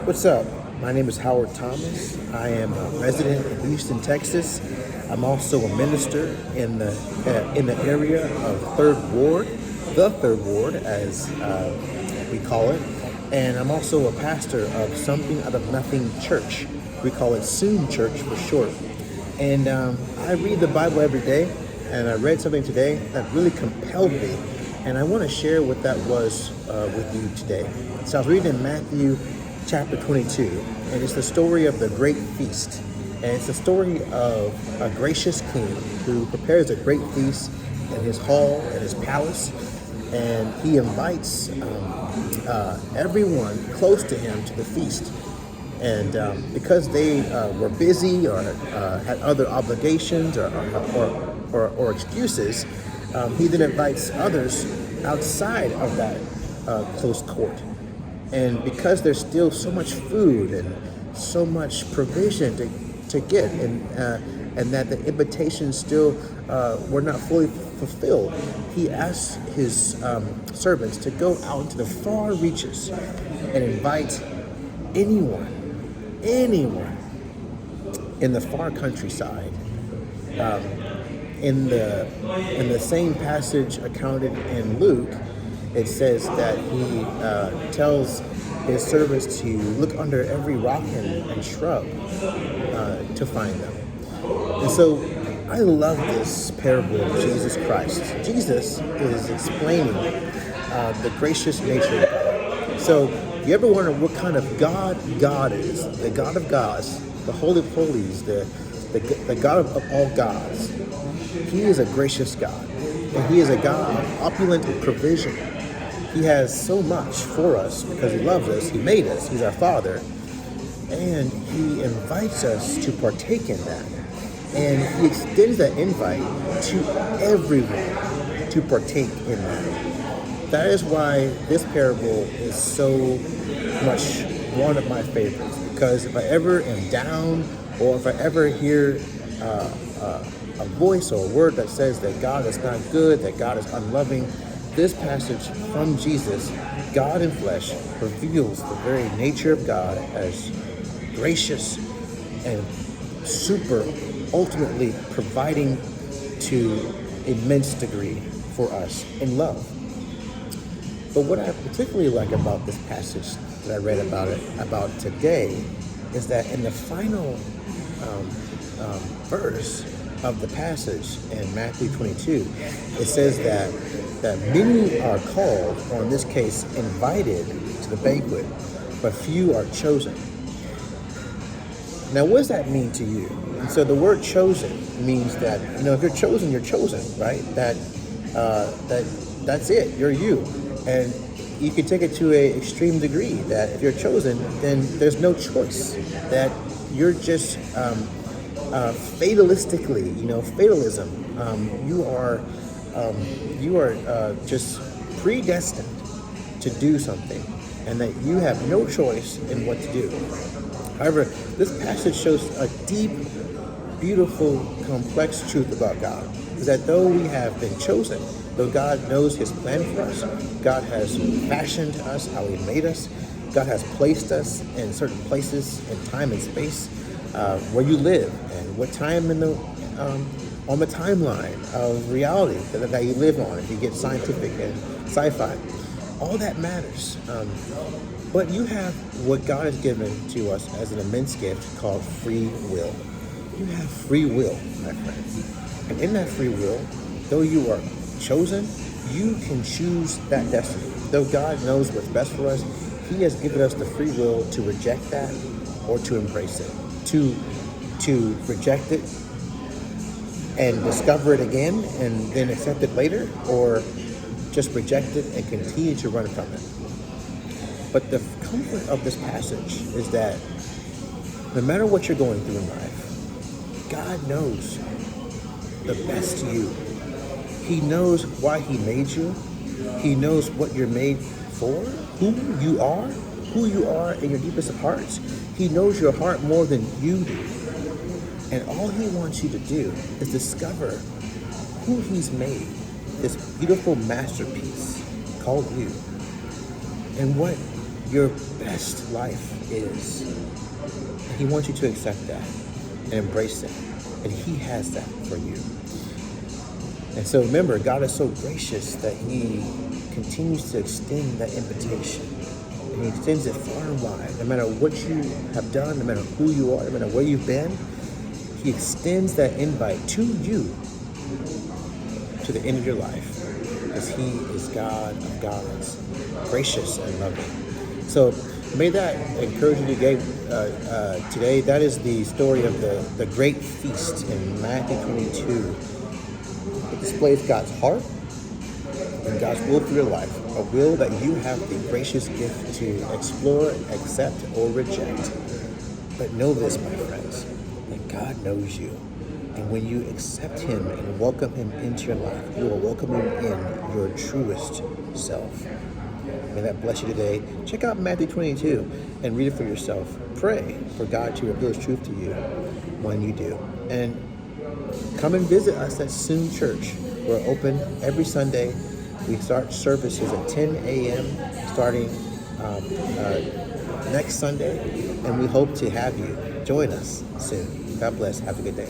What's up? My name is Howard Thomas. I am a resident in Houston, Texas. I'm also a minister in the area of the Third Ward, as we call it, and I'm also a pastor of Something Out of Nothing Church. We call it Soon Church for short. And I read the Bible every day, and I read something today that really compelled me, and I want to share what that was with you today. So I was reading in Matthew chapter 22, and it's the story of the great feast. And it's the story of a gracious king who prepares a great feast in his hall, in his palace, and he invites everyone close to him to the feast. And because they were busy or had other obligations or excuses, he then invites others outside of that close court. And because there's still so much food and so much provision to get, and that the invitations still were not fully fulfilled, he asks his servants to go out into the far reaches and invite anyone in the far countryside. In the same passage accounted in Luke, it says that he tells his servants to look under every rock and shrub to find them. And so I love this parable of Jesus Christ. Jesus is explaining the gracious nature of God. So you ever wonder what kind of God is? The God of gods, the Holy of Holies, the God of all gods. He is a gracious God, and he is a God of opulent provision. He has so much for us because he loves us, he made us, he's our Father, and he invites us to partake in that. And he extends that invite to everyone to partake in that. That is why this parable is so much one of my favorites, because if I ever am down, or if I ever hear a voice or a word that says that God is not good, that God is unloving, this passage from Jesus, God in flesh, reveals the very nature of God as gracious and super, ultimately providing to immense degree for us in love. But what I particularly like about this passage that I read about today is that in the final verse of the passage in Matthew 22, it says that many are called, or in this case, invited to the banquet, but few are chosen. Now, what does that mean to you? And so the word chosen means that, if you're chosen, right? That's it, you're you. And you can take it to an extreme degree, that if you're chosen, then there's no choice, that you're just fatalistically, fatalism. You are just predestined to do something, and that you have no choice in what to do. However, this passage shows a deep, beautiful, complex truth about God, is that though we have been chosen, though God knows his plan for us, God has fashioned us how he made us, God has placed us in certain places in time and space, where you live, and what time on the timeline of reality that you live on, if you get scientific and sci-fi. All that matters. But you have what God has given to us as an immense gift called free will. You have free will, my friends. And in that free will, though you are chosen, you can choose that destiny. Though God knows what's best for us, he has given us the free will to reject that or to embrace it. To reject it and discover it again and then accept it later, or just reject it and continue to run from it. But the comfort of this passage is that no matter what you're going through in life, God knows the best you. He knows why he made you. He knows what you're made for, who you are in your deepest of hearts. He knows your heart more than you do. And all he wants you to do is discover who he's made, this beautiful masterpiece called you, and what your best life is. And he wants you to accept that and embrace it. And he has that for you. And so remember, God is so gracious that he continues to extend that invitation. And he extends it far and wide. No matter what you have done, no matter who you are, no matter where you've been, he extends that invite to you to the end of your life, because he is God of gods, gracious and loving. So may that encourage you today. That is the story of the great feast in Matthew 22. It displays God's heart and God's will for your life, a will that you have the gracious gift to explore, accept, or reject. But know this, my friends, that God knows you. And when you accept him and welcome him into your life, you will welcome him in your truest self. May that bless you today. Check out Matthew 22 and read it for yourself. Pray for God to reveal his truth to you when you do. And come and visit us at Soon Church. We're open every Sunday. We start services at 10 a.m. starting next Sunday. And we hope to have you join us soon. God bless. Have a good day.